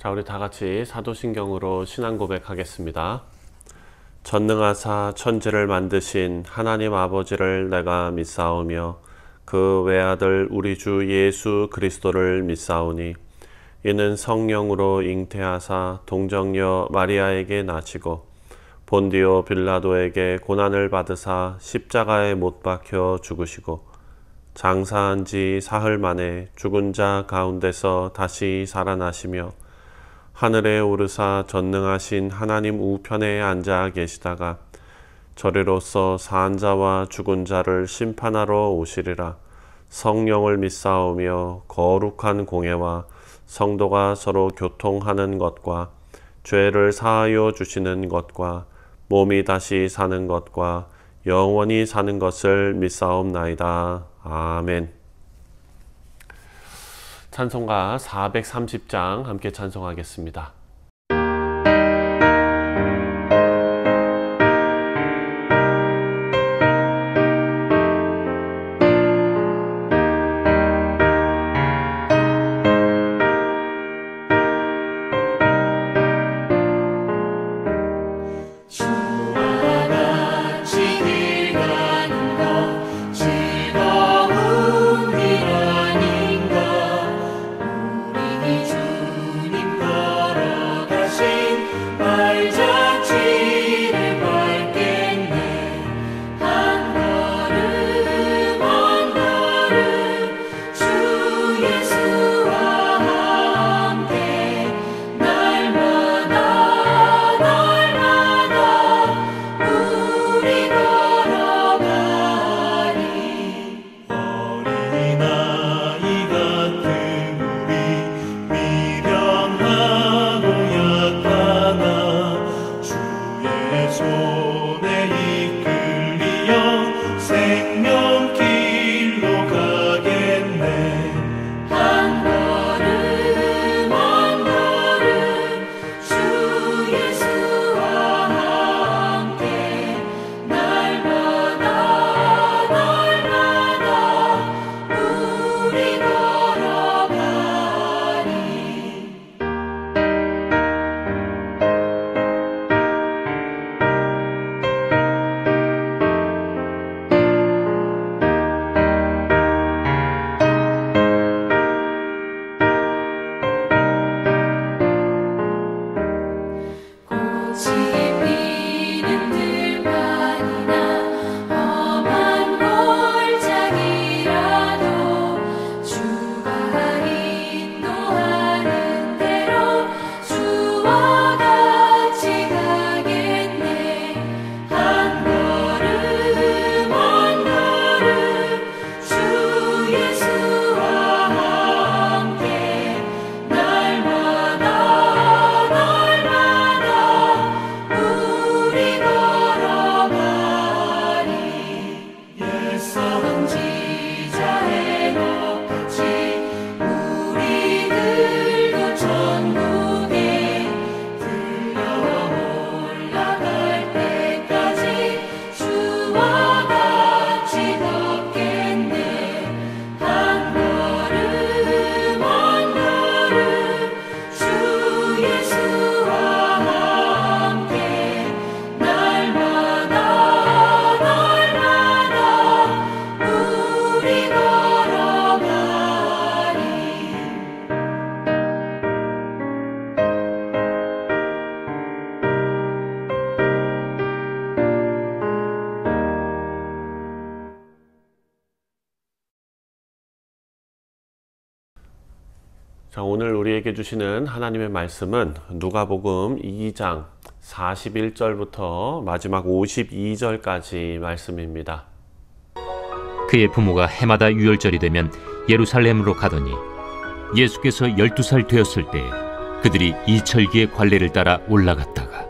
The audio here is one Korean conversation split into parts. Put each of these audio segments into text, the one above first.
자, 우리 다 같이 사도신경으로 신앙 고백하겠습니다. 전능하사 천지를 만드신 하나님 아버지를 내가 믿사오며 그 외아들 우리 주 예수 그리스도를 믿사오니 이는 성령으로 잉태하사 동정녀 마리아에게 나시고 본디오 빌라도에게 고난을 받으사 십자가에 못 박혀 죽으시고 장사한 지 사흘 만에 죽은 자 가운데서 다시 살아나시며 하늘에 오르사 전능하신 하나님 우편에 앉아 계시다가 저리로서 산 자와 죽은 자를 심판하러 오시리라. 성령을 믿사오며 거룩한 공예와 성도가 서로 교통하는 것과 죄를 사하여 주시는 것과 몸이 다시 사는 것과 영원히 사는 것을 믿사옵나이다. 아멘. 찬송가 430장 함께 찬송하겠습니다. 자, 오늘 우리에게 주시는 하나님의 말씀은 누가복음 2장 41절부터 마지막 52절까지 말씀입니다. 그의 부모가 해마다 유월절이 되면 예루살렘으로 가더니 예수께서 12살 되었을 때 그들이 이철기의 관례를 따라 올라갔다가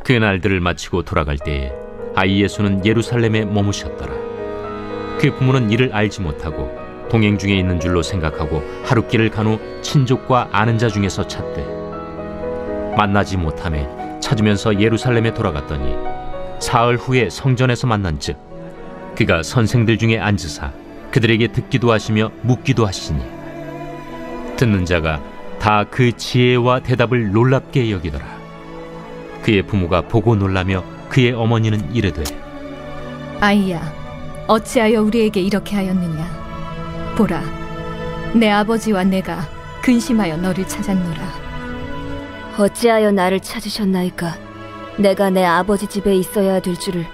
그 날들을 마치고 돌아갈 때에 아이 예수는 예루살렘에 머무셨더라. 그 부모는 이를 알지 못하고 동행 중에 있는 줄로 생각하고 하룻길을 간 후 친족과 아는 자 중에서 찾되 만나지 못하매 찾으면서 예루살렘에 돌아갔더니 사흘 후에 성전에서 만난즉 그가 선생들 중에 앉으사 그들에게 듣기도 하시며 묻기도 하시니 듣는 자가 다 그 지혜와 대답을 놀랍게 여기더라. 그의 부모가 보고 놀라며 그의 어머니는 이르되 아이야, 어찌하여 우리에게 이렇게 하였느냐? 보라, 내 아버지와 내가 근심하여 너를 찾았노라. 어찌하여 나를 찾으셨나이까? 내가 내 아버지 집에 있어야 될 줄을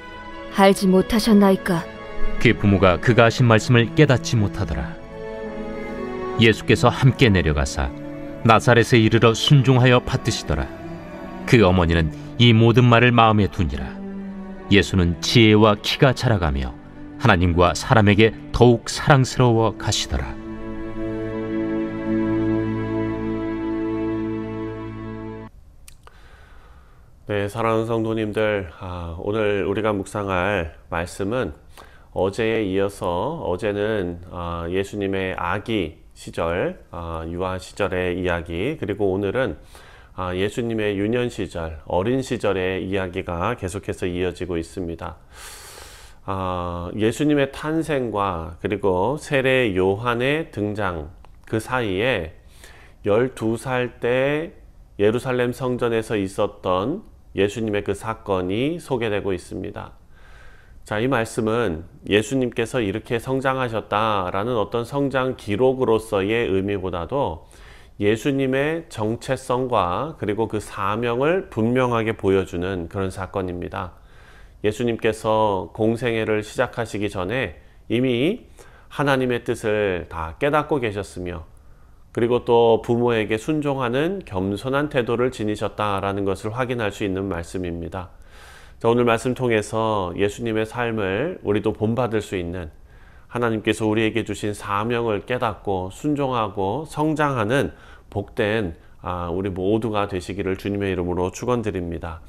알지 못하셨나이까? 그의 부모가 그가 하신 말씀을 깨닫지 못하더라. 예수께서 함께 내려가사 나사렛에 이르러 순종하여 받드시더라. 그 어머니는 이 모든 말을 마음에 두니라. 예수는 지혜와 키가 자라가며 하나님과 사람에게 더욱 사랑스러워 가시더라. 네, 사랑하는 성도님들, 오늘 우리가 묵상할 말씀은 어제에 이어서 어제는 예수님의 아기 시절, 유아 시절의 이야기, 그리고 오늘은 예수님의 유년 시절, 어린 시절의 이야기가 계속해서 이어지고 있습니다. 예수님의 탄생과 그리고 세례 요한의 등장 그 사이에 12살 때 예루살렘 성전에서 있었던 예수님의 그 사건이 소개되고 있습니다. 자, 이 말씀은 예수님께서 이렇게 성장하셨다라는 어떤 성장 기록으로서의 의미보다도 예수님의 정체성과 그리고 그 사명을 분명하게 보여주는 그런 사건입니다. 예수님께서 공생애를 시작하시기 전에 이미 하나님의 뜻을 다 깨닫고 계셨으며 그리고 또 부모에게 순종하는 겸손한 태도를 지니셨다라는 것을 확인할 수 있는 말씀입니다. 자, 오늘 말씀 통해서 예수님의 삶을 우리도 본받을 수 있는 하나님께서 우리에게 주신 사명을 깨닫고 순종하고 성장하는 복된 우리 모두가 되시기를 주님의 이름으로 축원드립니다.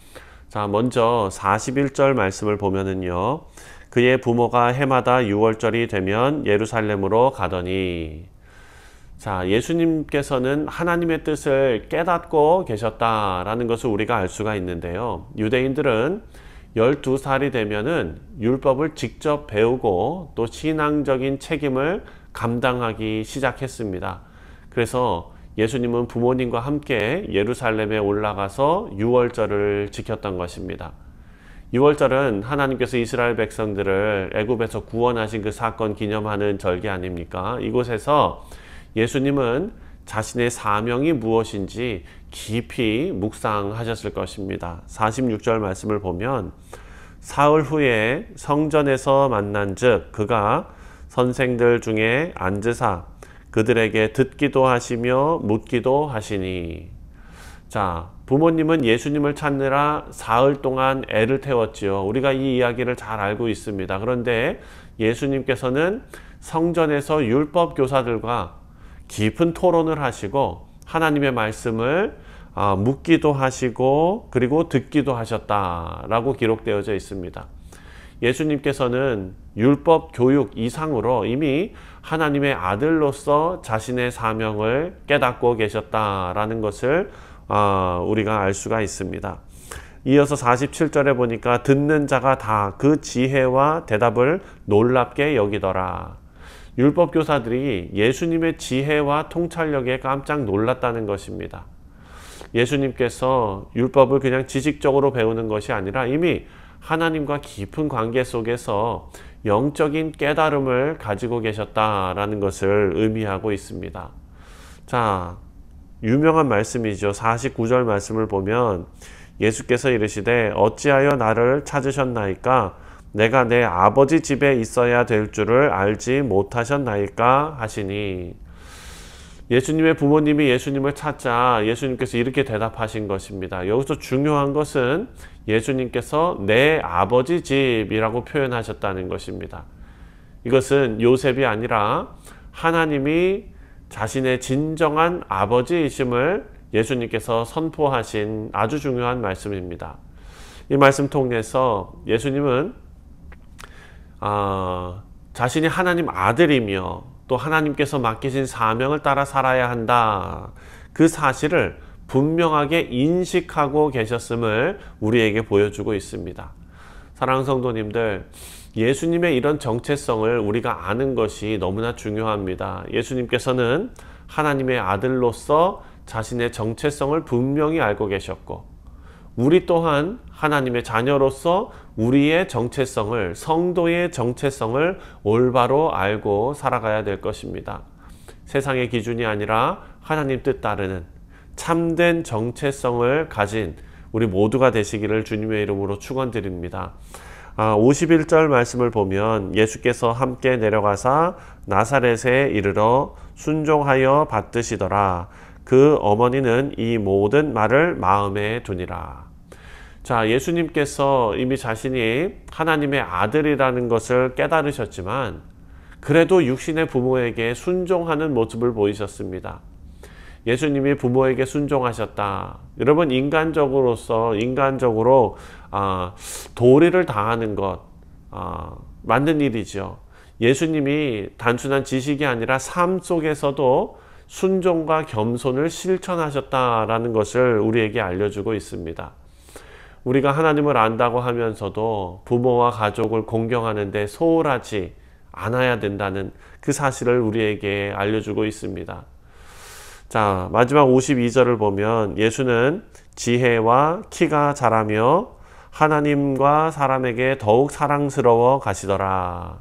자, 먼저 41절 말씀을 보면은요. 그의 부모가 해마다 유월절이 되면 예루살렘으로 가더니, 자, 예수님께서는 하나님의 뜻을 깨닫고 계셨다라는 것을 우리가 알 수가 있는데요. 유대인들은 12살이 되면은 율법을 직접 배우고 또 신앙적인 책임을 감당하기 시작했습니다. 그래서 예수님은 부모님과 함께 예루살렘에 올라가서 유월절을 지켰던 것입니다. 유월절은 하나님께서 이스라엘 백성들을 애굽에서 구원하신 그 사건 기념하는 절기 아닙니까? 이곳에서 예수님은 자신의 사명이 무엇인지 깊이 묵상하셨을 것입니다. 46절 말씀을 보면 사흘 후에 성전에서 만난즉 그가 선생들 중에 앉으사 그들에게 듣기도 하시며 묻기도 하시니. 자, 부모님은 예수님을 찾느라 사흘 동안 애를 태웠지요. 우리가 이 이야기를 잘 알고 있습니다. 그런데 예수님께서는 성전에서 율법 교사들과 깊은 토론을 하시고 하나님의 말씀을 묻기도 하시고 그리고 듣기도 하셨다라고 기록되어져 있습니다. 예수님께서는 율법 교육 이상으로 이미 하나님의 아들로서 자신의 사명을 깨닫고 계셨다라는 것을 우리가 알 수가 있습니다. 이어서 47절에 보니까 듣는 자가 다 그 지혜와 대답을 놀랍게 여기더라. 율법 교사들이 예수님의 지혜와 통찰력에 깜짝 놀랐다는 것입니다. 예수님께서 율법을 그냥 지식적으로 배우는 것이 아니라 이미 하나님과 깊은 관계 속에서 영적인 깨달음을 가지고 계셨다라는 것을 의미하고 있습니다. 자, 유명한 말씀이죠. 49절 말씀을 보면 예수께서 이르시되 어찌하여 나를 찾으셨나이까? 내가 내 아버지 집에 있어야 될 줄을 알지 못하셨나이까? 하시니. 예수님의 부모님이 예수님을 찾자 예수님께서 이렇게 대답하신 것입니다. 여기서 중요한 것은 예수님께서 내 아버지 집이라고 표현하셨다는 것입니다. 이것은 요셉이 아니라 하나님이 자신의 진정한 아버지이심을 예수님께서 선포하신 아주 중요한 말씀입니다. 이 말씀 통해서 예수님은 자신이 하나님 아들이며 또 하나님께서 맡기신 사명을 따라 살아야 한다. 그 사실을 분명하게 인식하고 계셨음을 우리에게 보여주고 있습니다. 사랑하는 성도님들, 예수님의 이런 정체성을 우리가 아는 것이 너무나 중요합니다. 예수님께서는 하나님의 아들로서 자신의 정체성을 분명히 알고 계셨고, 우리 또한 하나님의 자녀로서 우리의 정체성을, 성도의 정체성을 올바로 알고 살아가야 될 것입니다. 세상의 기준이 아니라 하나님 뜻 따르는 참된 정체성을 가진 우리 모두가 되시기를 주님의 이름으로 축원드립니다. 51절 말씀을 보면 예수께서 함께 내려가사 나사렛에 이르러 순종하여 받드시더라. 그 어머니는 이 모든 말을 마음에 두니라. 자, 예수님께서 이미 자신이 하나님의 아들이라는 것을 깨달으셨지만 그래도 육신의 부모에게 순종하는 모습을 보이셨습니다. 예수님이 부모에게 순종하셨다. 여러분, 인간적으로 도리를 다하는 것 맞는 일이죠. 예수님이 단순한 지식이 아니라 삶 속에서도 순종과 겸손을 실천하셨다라는 것을 우리에게 알려주고 있습니다. 우리가 하나님을 안다고 하면서도 부모와 가족을 공경하는데 소홀하지 않아야 된다는 그 사실을 우리에게 알려주고 있습니다. 자, 마지막 52절을 보면 예수는 지혜와 키가 자라며 하나님과 사람에게 더욱 사랑스러워 가시더라.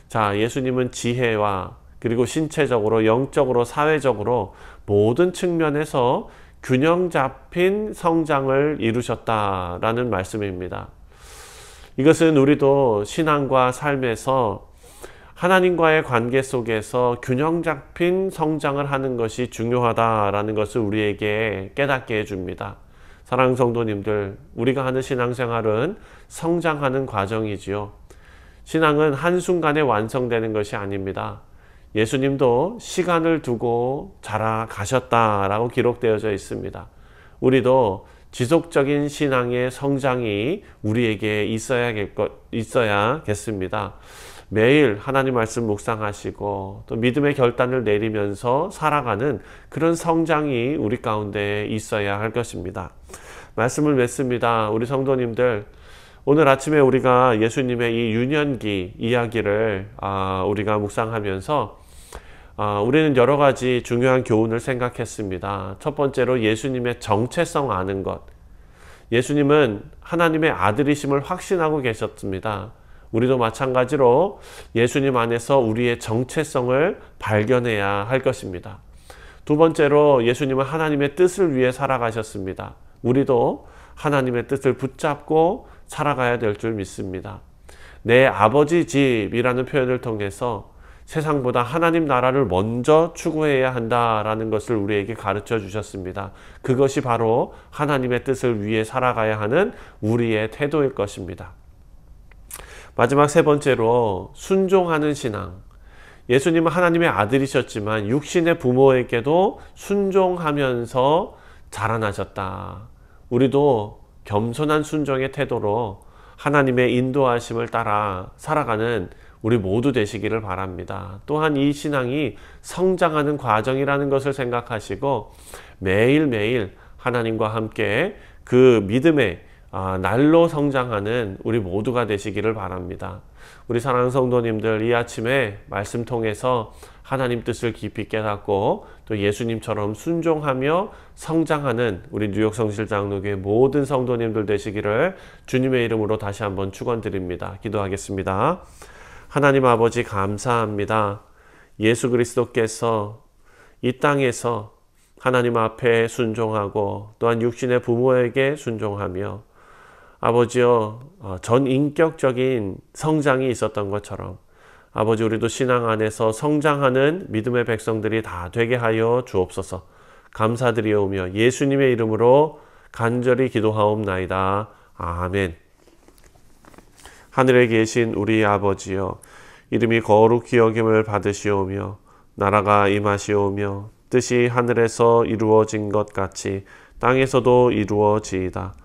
자, 예수님은 지혜와 그리고 신체적으로, 영적으로, 사회적으로 모든 측면에서 균형 잡힌 성장을 이루셨다라는 말씀입니다. 이것은 우리도 신앙과 삶에서 하나님과의 관계 속에서 균형 잡힌 성장을 하는 것이 중요하다라는 것을 우리에게 깨닫게 해줍니다. 사랑하는 성도님들, 우리가 하는 신앙생활은 성장하는 과정이지요. 신앙은 한순간에 완성되는 것이 아닙니다. 예수님도 시간을 두고 자라가셨다라고 기록되어져 있습니다. 우리도 지속적인 신앙의 성장이 우리에게 있어야겠습니다. 매일 하나님 말씀 묵상하시고 또 믿음의 결단을 내리면서 살아가는 그런 성장이 우리 가운데 있어야 할 것입니다. 말씀을 맺습니다. 우리 성도님들, 오늘 아침에 우리가 예수님의 이 유년기 이야기를 우리가 묵상하면서 우리는 여러 가지 중요한 교훈을 생각했습니다. 첫 번째로 예수님의 정체성 아는 것. 예수님은 하나님의 아들이심을 확신하고 계셨습니다. 우리도 마찬가지로 예수님 안에서 우리의 정체성을 발견해야 할 것입니다. 두 번째로 예수님은 하나님의 뜻을 위해 살아가셨습니다. 우리도 하나님의 뜻을 붙잡고 살아가야 될 줄 믿습니다. 내 아버지 집이라는 표현을 통해서 세상보다 하나님 나라를 먼저 추구해야 한다라는 것을 우리에게 가르쳐 주셨습니다. 그것이 바로 하나님의 뜻을 위해 살아가야 하는 우리의 태도일 것입니다. 마지막 세 번째로 순종하는 신앙. 예수님은 하나님의 아들이셨지만 육신의 부모에게도 순종하면서 자라나셨다. 우리도 겸손한 순종의 태도로 하나님의 인도하심을 따라 살아가는 우리 모두 되시기를 바랍니다. 또한 이 신앙이 성장하는 과정이라는 것을 생각하시고 매일매일 하나님과 함께 그 믿음의 날로 성장하는 우리 모두가 되시기를 바랍니다. 우리 사랑하는 성도님들, 이 아침에 말씀 통해서 하나님 뜻을 깊이 깨닫고 또 예수님처럼 순종하며 성장하는 우리 뉴욕 성실장로교회 모든 성도님들 되시기를 주님의 이름으로 다시 한번 축원드립니다. 기도하겠습니다. 하나님 아버지, 감사합니다. 예수 그리스도께서 이 땅에서 하나님 앞에 순종하고 또한 육신의 부모에게 순종하며 아버지여, 전인격적인 성장이 있었던 것처럼 아버지, 우리도 신앙 안에서 성장하는 믿음의 백성들이 다 되게 하여 주옵소서. 감사드리오며 예수님의 이름으로 간절히 기도하옵나이다. 아멘. 하늘에 계신 우리 아버지여, 이름이 거룩히 여김을 받으시오며 나라가 임하시오며 뜻이 하늘에서 이루어진 것 같이 땅에서도 이루어지이다.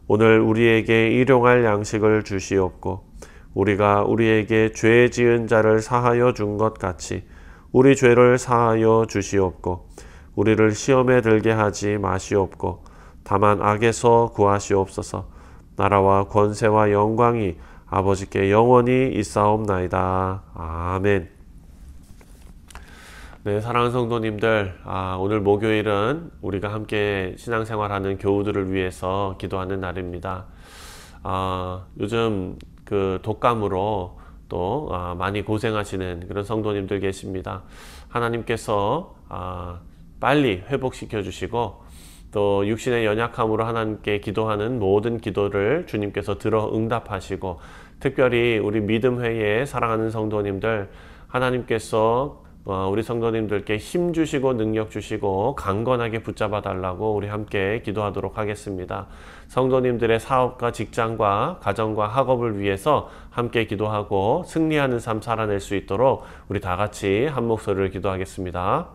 오늘 우리에게 일용할 양식을 주시옵고 우리가 우리에게 죄 지은 자를 사하여 준 것 같이 우리 죄를 사하여 주시옵고 우리를 시험에 들게 하지 마시옵고 다만 악에서 구하시옵소서. 나라와 권세와 영광이 아버지께 영원히 있사옵나이다. 아멘. 네, 사랑하는 성도님들, 오늘 목요일은 우리가 함께 신앙생활하는 교우들을 위해서 기도하는 날입니다. 요즘 그 독감으로 또 많이 고생하시는 그런 성도님들 계십니다. 하나님께서 빨리 회복시켜 주시고 또 육신의 연약함으로 하나님께 기도하는 모든 기도를 주님께서 들어 응답하시고, 특별히 우리 믿음회에 사랑하는 성도님들, 하나님께서 우리 성도님들께 힘 주시고 능력 주시고 강건하게 붙잡아 달라고 우리 함께 기도하도록 하겠습니다. 성도님들의 사업과 직장과 가정과 학업을 위해서 함께 기도하고 승리하는 삶 살아낼 수 있도록 우리 다 같이 한 목소리를 기도하겠습니다.